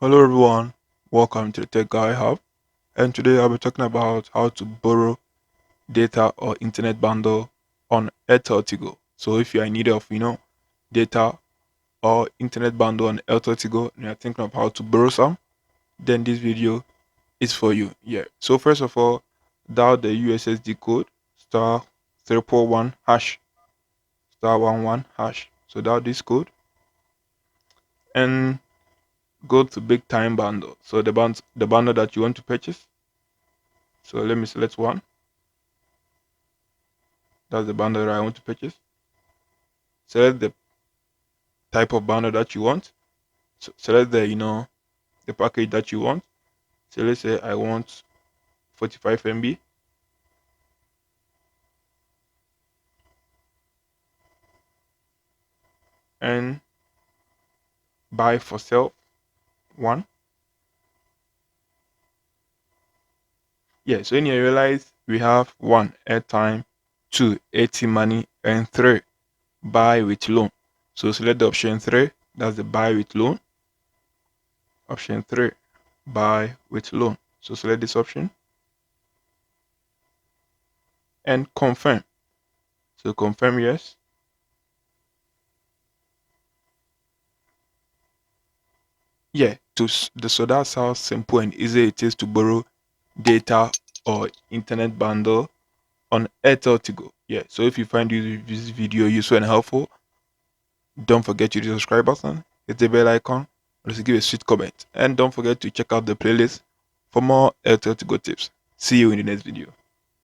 Hello everyone, welcome to the Tech Guy Hub. And today I'll be talking about how to borrow data or internet bundle on AirtelTigo. So if you are in need of, data or internet bundle on AirtelTigo and you're thinking of how to borrow some, then this video is for you. Yeah. So first of all, dial the USSD code star 341 hash star 11 hash. So dial this code and go to big time bundle. So the bundle that you want to purchase. So let me select one. That's the bundle that I want to purchase. Select the type of bundle that you want. So select the package that you want. So let's say I want 45 MB and buy for sale one. Yeah, so when you realize we have one airtime, two AT money, and three buy with loan. So select the option three, that's the buy with loan. Option three, buy with loan. So select this option and confirm. So confirm yes. Yeah, so that's how simple and easy it is to borrow data or internet bundle on Airtel Tigo. Yeah, so if you find this video useful and helpful, don't forget to hit the subscribe button, hit the bell icon, or just give a sweet comment. And don't forget to check out the playlist for more Airtel Tigo tips. See you in the next video.